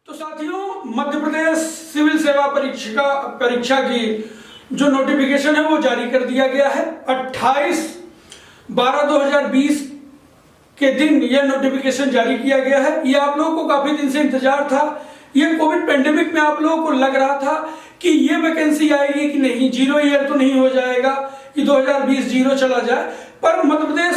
तो साथियों, मध्य प्रदेश सिविल सेवा परीक्षा की जो नोटिफिकेशन है वो जारी कर दिया गया है। 28/12/2020 के दिन यह नोटिफिकेशन जारी किया गया है। ये आप लोगों को काफी दिन से इंतजार था। ये कोविड पेंडेमिक में आप लोगों को लग रहा था कि ये वैकेंसी आएगी कि नहीं, जीरो ईयर तो नहीं हो जाएगा कि 2020 जीरो चला जाए। पर मध्य प्रदेश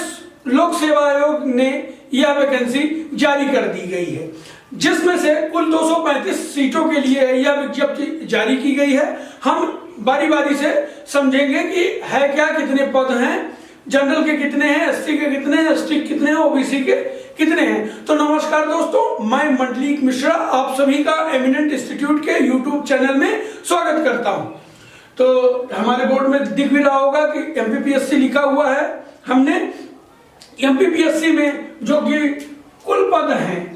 लोक सेवा आयोग ने यह वैकेंसी जारी कर दी गई है, जिसमें से कुल 235 सीटों के लिए यह विज्ञप्ति जारी की गई है। हम बारी बारी से समझेंगे कि है क्या, कितने पद हैं, जनरल के कितने हैं, एससी के कितने हैं, एसटी के कितने हैं, ओबीसी के कितने हैं। तो नमस्कार दोस्तों, मैं मंडलीक मिश्रा आप सभी का एमिनेंट इंस्टीट्यूट के यूट्यूब चैनल में स्वागत करता हूं। तो हमारे बोर्ड में दिख भी रहा होगा कि एमपीपीएससी लिखा हुआ है। हमने एमपीपीएससी में जो कि कुल पद हैं,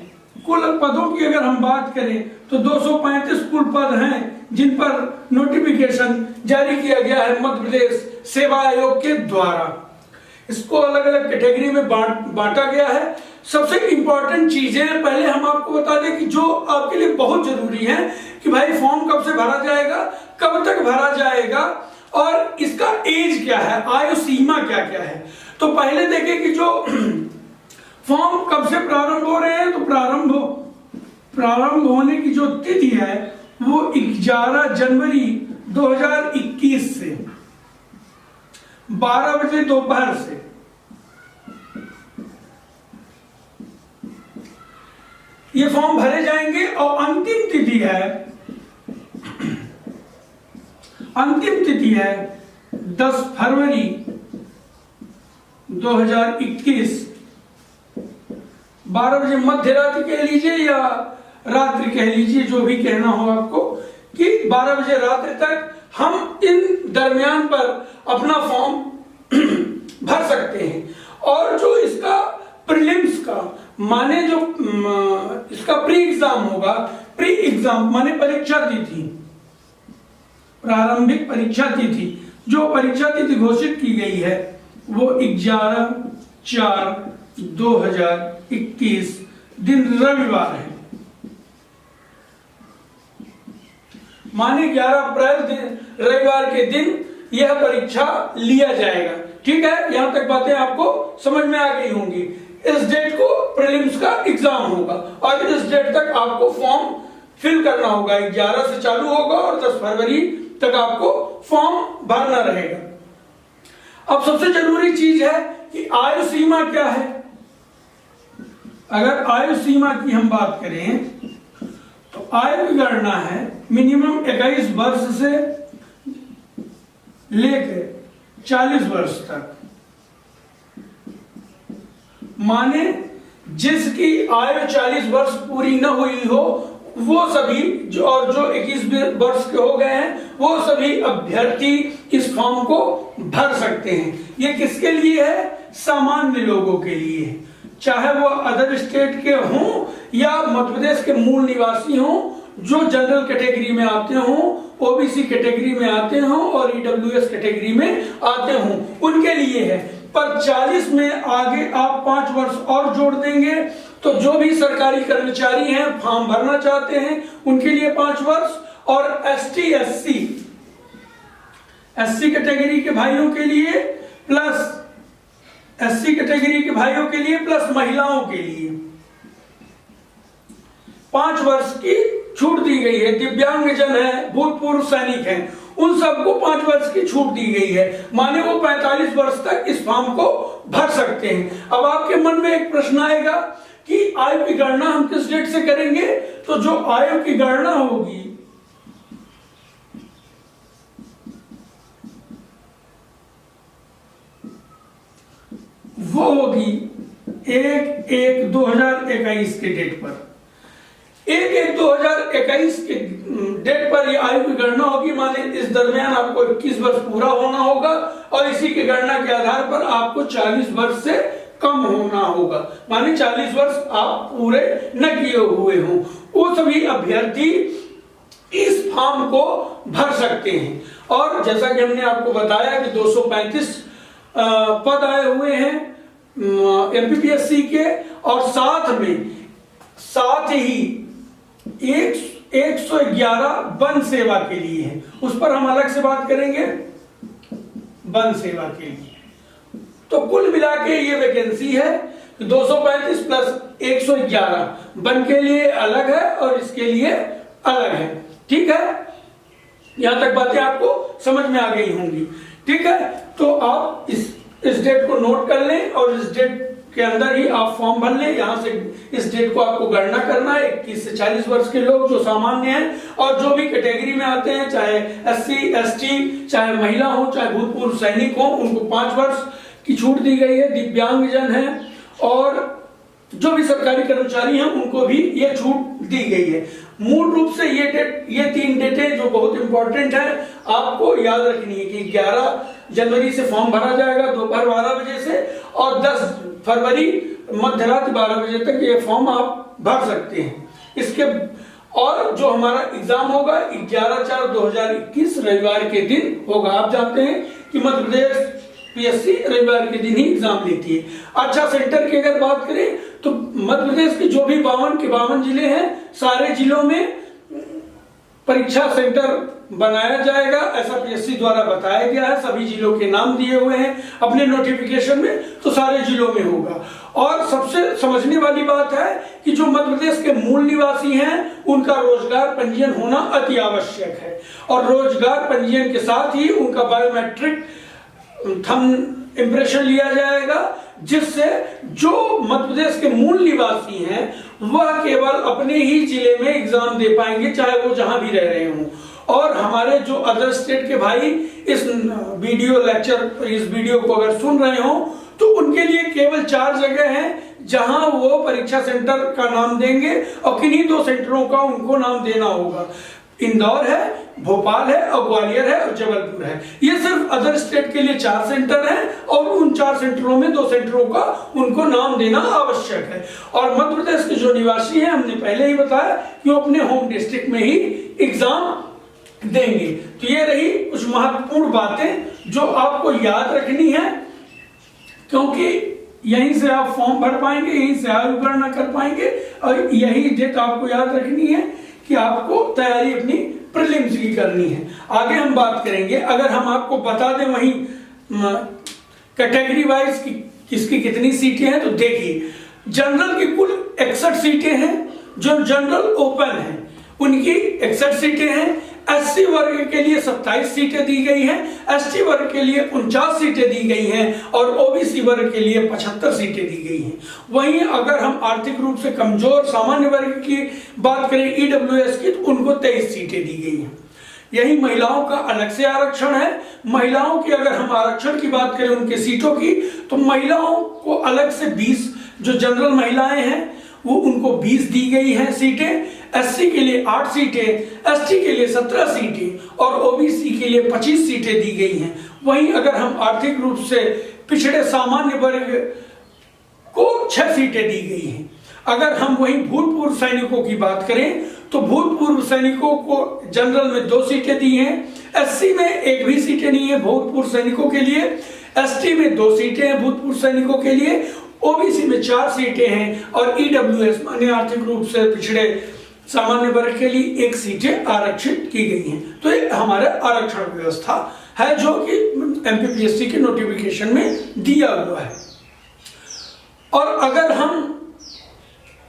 कुल पदों की अगर हम बात करें तो 235 कुल पद हैं जिन पर नोटिफिकेशन जारी किया गया है मध्य प्रदेश सेवा आयोग के द्वारा। इसको अलग अलग कैटेगरी में बांटा गया है। सबसे इंपॉर्टेंट चीजें पहले हम आपको बता दें कि जो आपके लिए बहुत जरूरी है कि भाई फॉर्म कब से भरा जाएगा, कब तक भरा जाएगा और इसका एज क्या है, आयु सीमा क्या क्या है। तो पहले देखें कि जो फॉर्म कब से प्रारंभ हो रहे हैं। तो प्रारंभ होने की जो तिथि है वो 11 जनवरी 2021 से 12 बजे दोपहर से ये फॉर्म भरे जाएंगे। और अंतिम तिथि है 10 फरवरी 2021 12 बजे मध्य रात्रि कह लीजिए या रात्रि कह लीजिए, जो भी कहना हो आपको, कि 12 बजे रात्रि तक हम इन दरमियान पर अपना फॉर्म भर सकते हैं। और जो इसका प्रीलिम्स का माने जो इसका प्री एग्जाम होगा, प्री एग्जाम माने परीक्षा तिथि, प्रारंभिक परीक्षा तिथि, जो परीक्षा तिथि घोषित की गई है वो 11/4/2021 दिन रविवार है, माने 11 अप्रैल दिन रविवार के दिन यह परीक्षा लिया जाएगा। ठीक है, यहां तक बातें आपको समझ में आ गई होंगी। इस डेट को प्रीलिम्स का एग्जाम होगा और इस डेट तक आपको फॉर्म फिल करना होगा। 11 से चालू होगा और 10 फरवरी तक आपको फॉर्म भरना रहेगा। अब सबसे जरूरी चीज है कि आयु सीमा क्या है। अगर आयु सीमा की हम बात करें तो आयु की गणना है मिनिमम 21 वर्ष से लेकर 40 वर्ष तक, माने जिसकी आयु 40 वर्ष पूरी न हुई हो वो सभी जो 21 वर्ष के हो गए हैं वो सभी अभ्यर्थी इस फॉर्म को भर सकते हैं। ये किसके लिए है? सामान्य लोगों के लिए है, चाहे वो अदर स्टेट के हों या मध्य प्रदेश के मूल निवासी हों, जो जनरल कैटेगरी में आते हों, ओबीसी कैटेगरी में आते हों और ईडब्ल्यूएस कैटेगरी में आते हों, उनके लिए है। पर 40 में आगे आप 5 वर्ष और जोड़ देंगे तो जो भी सरकारी कर्मचारी हैं, फॉर्म भरना चाहते हैं, उनके लिए 5 वर्ष, और एसटी एससी कैटेगरी के भाइयों के लिए प्लस एससी कैटेगरी के भाइयों के लिए प्लस महिलाओं के लिए 5 वर्ष की छूट दी गई है। दिव्यांगजन है, भूतपूर्व सैनिक हैं, उन सबको 5 वर्ष की छूट दी गई है, माने वो 45 वर्ष तक इस फॉर्म को भर सकते हैं। अब आपके मन में एक प्रश्न आएगा कि आयु की गणना हम किस डेट से करेंगे। तो जो आयु की गणना होगी वो होगी 1/1/2021 के डेट पर। 1/1/2021 के डेट पर ये आयु की गणना होगी, माने इस दरमियान आपको 21 वर्ष पूरा होना होगा और इसी की गणना के आधार पर आपको 40 वर्ष से कम होना होगा, माने 40 वर्ष आप पूरे न किए हुए हों। वो सभी अभ्यर्थी इस फॉर्म को भर सकते हैं। और जैसा कि हमने आपको बताया कि 235 पद आए हुए हैं एमपीपीएससी के, और साथ ही 111 वन सेवा के लिए है, उस पर हम अलग से बात करेंगे। वन सेवा के लिए तो कुल मिला के ये वैकेंसी है 235 प्लस 111 वन के लिए अलग है और इसके लिए अलग है। ठीक है, यहां तक बातें आपको समझ में आ गई होंगी। ठीक है, तो आप इस डेट को नोट कर लें और इस डेट के अंदर ही आप फॉर्म भर लें। यहां से इस डेट को आपको गणना करना है। 21 से 40 वर्ष के लोग जो सामान्य हैं और जो भी कैटेगरी में आते हैं, चाहे SC ST, चाहे महिला हो, चाहे भूतपूर्व सैनिक हो, उनको 5 वर्ष की छूट दी गई है। दिव्यांगजन है और जो भी सरकारी कर्मचारी हैं उनको भी ये छूट दी गई है। मूल रूप से ये 3 डेटें जो बहुत इंपॉर्टेंट है आपको याद रखनी है कि 11 जनवरी से फॉर्म भरा जाएगा दोपहर 12 बजे से और 10 फरवरी मध्यरात 12 बजे तक ये फॉर्म आप भर सकते हैं। इसके और जो हमारा एग्जाम होगा 11/4/2021 रविवार के दिन होगा। आप जानते हैं कि मध्य प्रदेश PSC रविवार के दिन ही एग्जाम लेती है। अच्छा, सेंटर की अगर बात करें तो मध्य प्रदेश के जो भी 52 जिले हैं, सारे जिलों में परीक्षा सेंटर बनाया जाएगा, ऐसा PSC द्वारा बताया गया है। सभी जिलों के नाम दिए हुए हैं अपने नोटिफिकेशन में, तो सारे जिलों में होगा। और सबसे समझने वाली बात है कि जो मध्य प्रदेश के मूल निवासी हैं उनका रोजगार पंजीयन होना अति आवश्यक है और रोजगार पंजीयन के साथ ही उनका बायोमेट्रिक थंब इंप्रेशन लिया जाएगा, जिससे जो मध्य प्रदेश के मूल निवासी हैं वह केवल अपने ही जिले में एग्जाम दे पाएंगे, चाहे वो जहां भी रह रहे हों। और हमारे जो अदर स्टेट के भाई इस वीडियो को अगर सुन रहे हो तो उनके लिए केवल 4 जगह हैं जहां वो परीक्षा सेंटर का नाम देंगे और किन्हीं 2 सेंटरों का उनको नाम देना होगा। इंदौर है, भोपाल है और ग्वालियर है और जबलपुर है। ये सिर्फ अदर स्टेट के लिए 4 सेंटर हैं और उन 4 सेंटरों में 2 सेंटरों का उनको नाम देना आवश्यक है। और मध्य प्रदेश के जो निवासी हैं, हमने पहले ही बताया कि वो अपने होम डिस्ट्रिक्ट में ही एग्जाम देंगे। तो ये रही कुछ महत्वपूर्ण बातें जो आपको याद रखनी है, क्योंकि यहीं से आप फॉर्म भर पाएंगे, यहीं से आयु गणना कर पाएंगे और यही डेट आपको याद रखनी है कि आपको तैयारी अपनी प्रीलिम्स की करनी है। आगे हम बात करेंगे। अगर हम आपको बता दें वहीं कैटेगरी वाइज की किसकी कितनी सीटें हैं, तो देखिए जनरल की कुल 61 सीटें हैं। जो जनरल ओपन है उनकी 61 सीटें हैं। SC वर्ग के लिए 27 सीटें दी गई हैं, ST वर्ग के लिए 49 सीटें दी गई हैं और OBC वर्ग के लिए 75 सीटें दी गई हैं। वहीं अगर हम आर्थिक रूप से कमजोर सामान्य वर्ग की बात करें EWS की, तो उनको 23 सीटें दी गई हैं। यही महिलाओं का अलग से आरक्षण है। महिलाओं की अगर हम आरक्षण की बात करें उनके सीटों की, तो महिलाओं को अलग से 20 जो जनरल महिलाएं हैं वो उनको 20 दी गई हैं सीटें। SC के लिए 8 सीटें, ST के लिए 17 सीटें और OBC के लिए 25 सीटें दी गई हैं। वहीं अगर हम आर्थिक रूप से पिछड़े सामान्य वर्ग को 6 सीटें दी गई हैं। अगर हम वहीं भूतपूर्व सैनिकों की बात करें तो भूतपूर्व सैनिकों को जनरल में 2 सीटें दी हैं, SC में 1 भी सीटें नहीं है भूतपूर्व सैनिकों के लिए, ST में 2 सीटें हैं भूतपूर्व सैनिकों के लिए, OBC में 4 सीटें हैं और EWS माने आर्थिक रूप से पिछड़े सामान्य वर्ग के लिए 1 सीटें आरक्षित की गई हैं। तो ये हमारा आरक्षण व्यवस्था है जो कि MPPSC के नोटिफिकेशन में दिया हुआ है। और अगर हम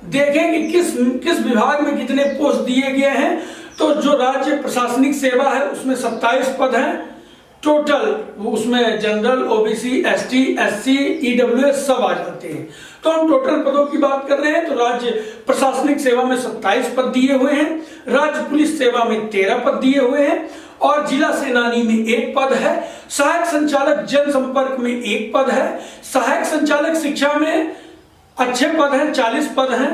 देखें कि किस विभाग में कितने पोस्ट दिए गए हैं, तो जो राज्य प्रशासनिक सेवा है उसमें 27 पद हैं टोटल। उसमें general, OBC, ST, SC, EWS सब आ जाते हैं। तो हम टोटल पदों की बात कर रहे हैं तो राज्य प्रशासनिक सेवा में 27 पद दिए हुए हैं, राज्य पुलिस सेवा में 13 पद दिए हुए हैं और जिला सेनानी में 1 पद है, सहायक संचालक जनसंपर्क में 1 पद है, सहायक संचालक शिक्षा में अच्छे पद हैं 40 पद हैं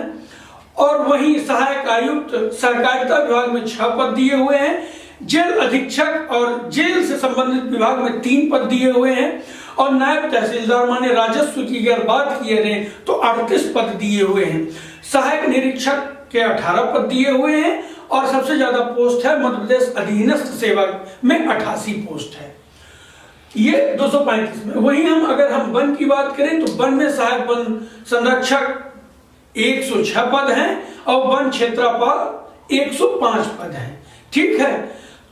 और वहीं सहायक आयुक्त सहकारिता विभाग में 6 पद दिए हुए हैं, जेल अधीक्षक और जेल से संबंधित विभाग में 3 पद दिए हुए हैं और नायब तहसीलदार माने राजस्व की अगर बात किए गए तो 38 पद दिए हुए हैं, सहायक निरीक्षक के 18 पद दिए हुए हैं और सबसे ज्यादा पोस्ट है मध्य प्रदेश अधीनस्थ सेवा में 88 पोस्ट है, ये 235 में। वहीं अगर हम वन की बात करें तो वन में सहायक वन संरक्षक 106 पद हैं और वन क्षेत्रपाल 105 पद हैं। ठीक है,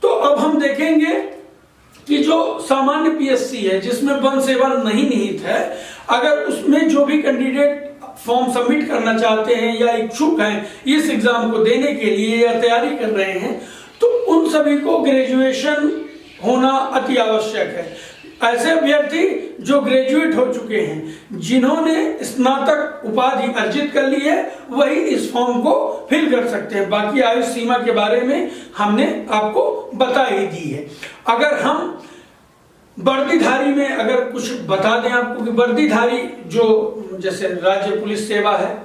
तो अब हम देखेंगे कि जो सामान्य पीएससी है जिसमें वन सेवा नहीं निहित है, अगर उसमें जो भी कैंडिडेट फॉर्म सबमिट करना चाहते हैं या इच्छुक हैं इस एग्जाम को देने के लिए या तैयारी कर रहे हैं, तो उन सभी को ग्रेजुएशन होना अति आवश्यक है। ऐसे अभ्यर्थी जो ग्रेजुएट हो चुके हैं, जिन्होंने स्नातक उपाधि अर्जित कर ली है, वही इस फॉर्म को फिल कर सकते हैं। बाकी आयु सीमा के बारे में हमने आपको बता ही दी है। अगर हम वर्दीधारी में अगर कुछ बता दें आपको कि वर्दीधारी जो जैसे राज्य पुलिस सेवा है,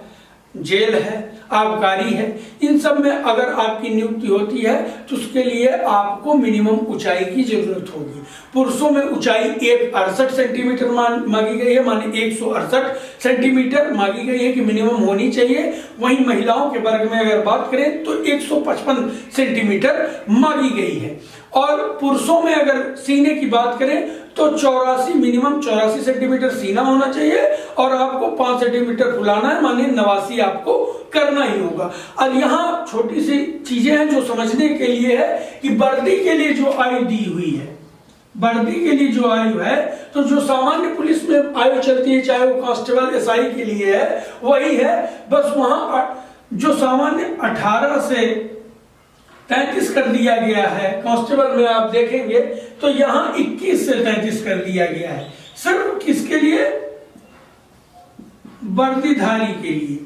जेल है, आबकारी है, इन सब में अगर आपकी नियुक्ति होती है तो उसके लिए आपको मिनिमम ऊंचाई की जरूरत होगी। पुरुषों में ऊंचाई 168 सेंटीमीटर मांगी गई है, माने 168 सेंटीमीटर मांगी गई है कि मिनिमम होनी चाहिए। वहीं महिलाओं के वर्ग में अगर बात करें तो 155 सेंटीमीटर मांगी गई है। और पुरुषों में अगर सीने की बात करें तो 84 मिनिमम 84 सेंटीमीटर सीना होना चाहिए और आपको 5 सेंटीमीटर फुलाना है, माने 89 आपको करना ही होगा। और यहाँ छोटी सी चीजें हैं जो समझने के लिए है कि वर्दी के लिए जो आयु दी हुई है, वर्दी के लिए जो आयु है, तो जो सामान्य पुलिस में आयु चलती है, चाहे वो कांस्टेबल एसआई के लिए है, वही है। बस वहां जो सामान्य 18 से 33 कर दिया गया है, कांस्टेबल में आप देखेंगे तो यहाँ 21 से 33 कर दिया गया है। सिर्फ किसके लिए? वर्दीधारी के लिए।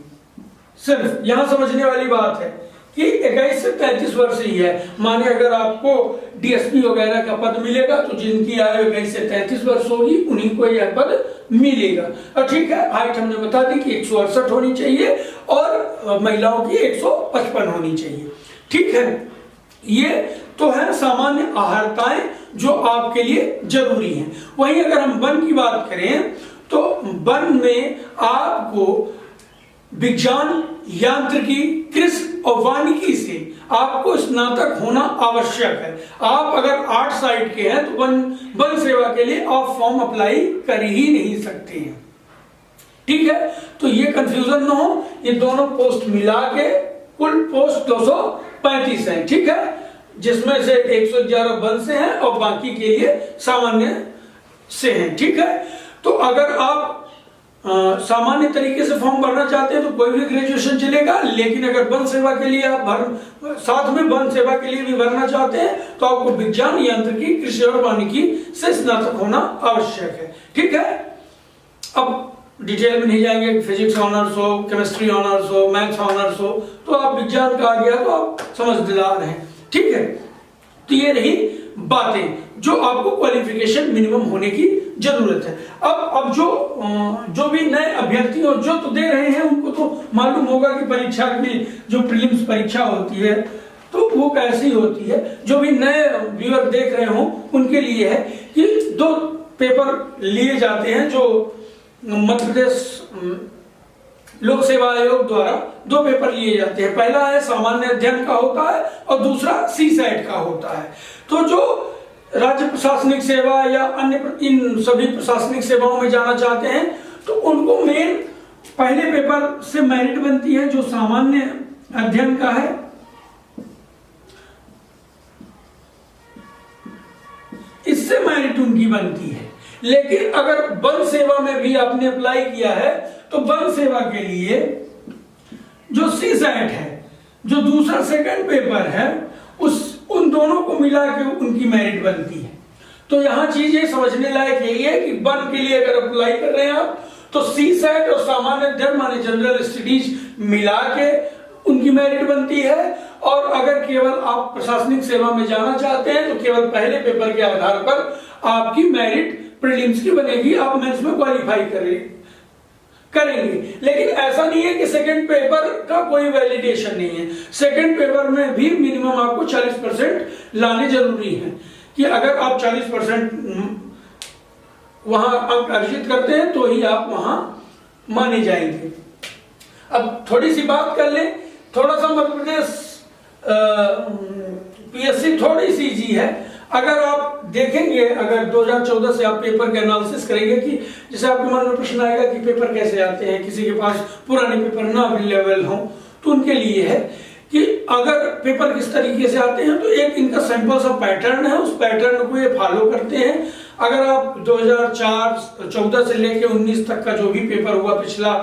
सिर्फ यहाँ समझने वाली बात है कि 21 से 33 वर्ष ही है। माने अगर आपको डीएसपी वगैरह का पद मिलेगा तो जिनकी आयु 21 से 33 वर्ष होगी उन्हीं को यह पद मिलेगा। और ठीक है, हाइट हमने बता दी कि 168 होनी चाहिए और महिलाओं की 155 होनी चाहिए। ठीक है, ये तो है सामान्य अहर्ताएं जो आपके लिए जरूरी हैं। वहीं अगर हम वन की बात करें तो वन में आपको विज्ञान, यांत्रिकी, कृषि और वानिकी से आपको स्नातक होना आवश्यक है। आप अगर आर्ट साइड के हैं तो वन सेवा के लिए आप फॉर्म अप्लाई कर ही नहीं सकते हैं। ठीक है, तो ये कंफ्यूजन ना हो, ये दोनों पोस्ट मिला के कुल पोस्ट 235 है। ठीक है, जिसमें से 111 वन से हैं और बाकी के लिए सामान्य से हैं। ठीक है, तो अगर आप सामान्य तरीके से फॉर्म भरना चाहते हैं तो कोई भी ग्रेजुएशन चलेगा, लेकिन अगर वन सेवा के लिए आप साथ में वन सेवा के लिए भी भरना चाहते हैं तो आपको विज्ञान, यांत्रिकी, कृषि और वानिकी से स्नातक होना आवश्यक है। ठीक है, अब डिटेल में नहीं जाएंगे, फिजिक्स ऑनर्स हो, केमिस्ट्री ऑनर्स हो, मैथ्स ऑनर्स हो, तो आप विज्ञान का आ गया तो आप समझदार हैं। ठीक है, तो ये रही बातें जो आपको क्वालिफिकेशन मिनिमम होने की जरूरत है। अब जो भी नए अभ्यर्थी हो जो तो दे रहे हैं उनको तो मालूम होगा कि परीक्षा की जो प्रीलिम्स परीक्षा होती है तो वो कैसी होती है। जो भी नए व्यूअर देख रहे हो उनके लिए है कि 2 पेपर लिए जाते हैं जो मध्य प्रदेश लोक सेवा आयोग द्वारा 2 पेपर लिए जाते हैं। पहला है सामान्य अध्ययन का होता है और दूसरा सीसैट का होता है। तो जो राज्य प्रशासनिक सेवा या अन्य इन सभी प्रशासनिक सेवाओं में जाना चाहते हैं तो उनको मेन पहले पेपर से मेरिट बनती है जो सामान्य अध्ययन का है। इससे मेरिट उनकी बनती है। लेकिन अगर वन सेवा में भी आपने अप्लाई किया है तो वन सेवा के लिए जो सीसैट है, जो दूसरा सेकंड पेपर है, उन दोनों को मिला के उनकी मेरिट बनती है। तो यहां चीजें समझने लायक यही है कि वन के लिए अगर अप्लाई कर रहे हैं आप तो सीसैट और सामान्य अध्ययन माने जनरल स्टडीज मिला के उनकी मेरिट बनती है। और अगर केवल आप प्रशासनिक सेवा में जाना चाहते हैं तो केवल पहले पेपर के आधार पर आपकी मेरिट प्रीलिम्स की बनेगी, आप मेंस में क्वालिफाई करेंगे। लेकिन ऐसा नहीं है कि सेकंड पेपर का कोई वैलिडेशन नहीं है। सेकंड पेपर में भी मिनिमम आपको 40% लाने जरूरी है कि अगर आप 40% वहां अंक अर्जित करते हैं तो ही आप वहां माने जाएंगे। अब थोड़ी सी बात कर लें, थोड़ा सा मध्य प्रदेश पीएससी थोड़ी सी इजी है। अगर आप देखेंगे, अगर 2014 से आप पेपर के एनालिसिस करेंगे कि जैसे आपके मन में प्रश्न आएगा कि पेपर कैसे आते हैं, किसी के पास पुराने पेपर ना अवेलेबल हो तो उनके लिए है कि अगर पेपर किस तरीके से आते हैं, तो एक इनका सिंपल सा पैटर्न है, उस पैटर्न को ये फॉलो करते हैं। अगर आप 2014 से लेके 19 तक का जो भी पेपर हुआ पिछला,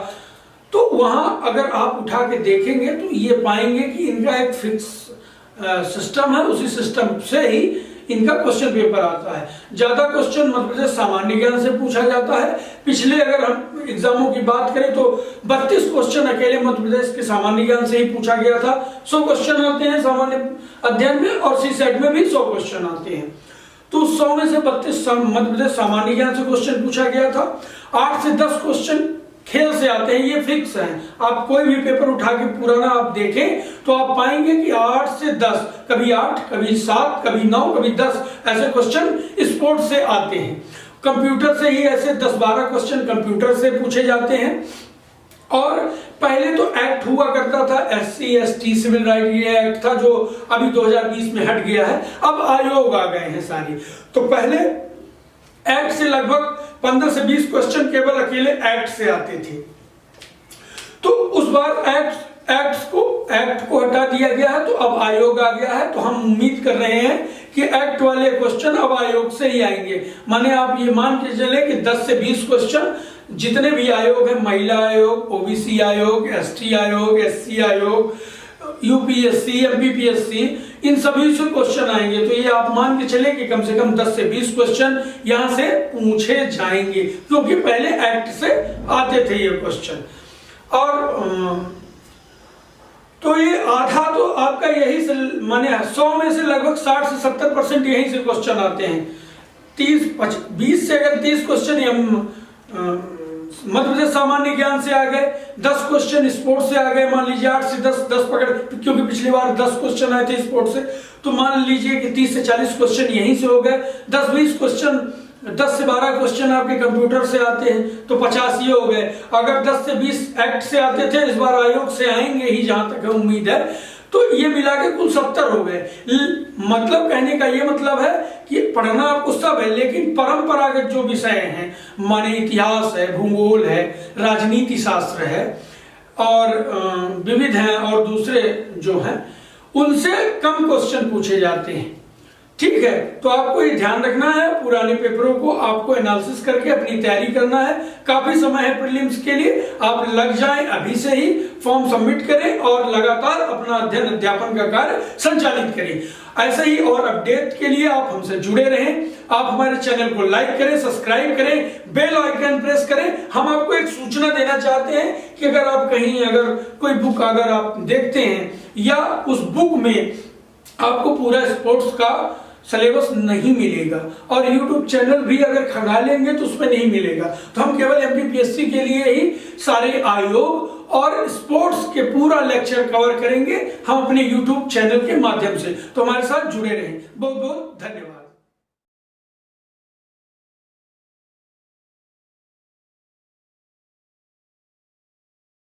तो वहां अगर आप उठा के देखेंगे तो ये पाएंगे कि इनका एक फिक्स सिस्टम है, उसी सिस्टम से ही इनका क्वेश्चन पेपर आता है। ज्यादा क्वेश्चन मध्य प्रदेश सामान्य ज्ञान से पूछा जाता है। पिछले अगर हम एग्जामों की बात करें तो 32 क्वेश्चन अकेले मध्य प्रदेश के सामान्य ज्ञान से ही पूछा गया था। 100 क्वेश्चन आते हैं सामान्य अध्ययन में, और सीसेट में भी 100 क्वेश्चन आते हैं। तो 100 में से 32 मध्य प्रदेश सामान्य ज्ञान से क्वेश्चन पूछा गया था। 8 से 10 क्वेश्चन खेल से आते हैं, ये फिक्स है। आप कोई भी पेपर उठा के पुराना आप देखें तो आप पाएंगे कि 8 से 10, कभी 8, कभी 7, कभी 9, कभी 10 ऐसे क्वेश्चन स्पोर्ट्स से आते हैं। कंप्यूटर से ही ऐसे 10-12 क्वेश्चन कंप्यूटर से पूछे जाते हैं। और पहले तो एक्ट हुआ करता था, SC ST सिविल राइट, ये एक्ट था जो अभी 2020 में हट गया है। अब आयोग आ गए हैं सारी। तो पहले एक्ट से लगभग 15 से 20 क्वेश्चन केवल अकेले एक्ट से आते थे। तो उस बार एक्ट को हटा दिया गया है, तो अब आयोग आ गया है। तो हम उम्मीद कर रहे हैं कि एक्ट वाले क्वेश्चन अब आयोग से ही आएंगे। माने आप ये मान के चले कि 10 से 20 क्वेश्चन जितने भी आयोग है, महिला आयोग, OBC आयोग, ST आयोग, SC आयोग, UPSC, MPPSC, इन सभी से क्वेश्चन आएंगे। तो ये आप मान के चले कि कम से कम 10 से 20 क्वेश्चन यहां से पूछे जाएंगे, क्योंकि पहले एक्ट से आते थे ये क्वेश्चन। और तो ये आधा तो आपका यही से, माने 100 में से लगभग 60 से 70% यहीं से क्वेश्चन आते हैं। 20 से अगर 30 क्वेश्चन मध्य प्रदेश सामान्य ज्ञान से आ गए, 10 क्वेश्चन स्पोर्ट्स से आ गए, मान लीजिए 8 से 10 पकड़, क्योंकि पिछली बार 10 क्वेश्चन आए थे स्पोर्ट्स से, तो मान लीजिए कि 30 से 40 क्वेश्चन यहीं से हो गए। 10-20 क्वेश्चन, 10 से 12 क्वेश्चन आपके कंप्यूटर से आते हैं, तो 50 ये हो गए। अगर 10 से 20 एक्ट से आते थे, इस बार आयोग से आएंगे ही जहां तक उम्मीद है, तो ये मिला के कुल 70 हो गए। मतलब कहने का ये मतलब है कि पढ़ना आपको सब है, लेकिन परंपरागत जो विषय हैं, माने इतिहास है, भूगोल है, राजनीति शास्त्र है, और विविध हैं, और दूसरे जो हैं उनसे कम क्वेश्चन पूछे जाते हैं। ठीक है, तो आपको ये ध्यान रखना है, पुराने पेपरों को आपको एनालिसिस करके अपनी तैयारी करना है। काफी समय है प्रीलिम्स के लिए, आप लग जाएं अभी से ही, फॉर्म सबमिट करें और लगातार अपना अध्ययन अध्यापन का कार्य संचालित करें। ऐसे ही और अपडेट के लिए आप हमसे जुड़े रहें। आप हमारे चैनल को लाइक करें, सब्सक्राइब करें, बेल आइकन प्रेस करें। हम आपको एक सूचना देना चाहते हैं कि अगर आप कहीं अगर कोई बुक अगर आप देखते हैं, या उस बुक में आपको पूरा स्पोर्ट्स का सिलेबस नहीं मिलेगा, और YouTube चैनल भी अगर खंगा लेंगे तो उसमें नहीं मिलेगा, तो हम केवल MPPSC के लिए ही सारे आयोग और स्पोर्ट्स के पूरा लेक्चर कवर करेंगे हम अपने YouTube चैनल के माध्यम से। तो हमारे साथ जुड़े रहें। बहुत बहुत धन्यवाद।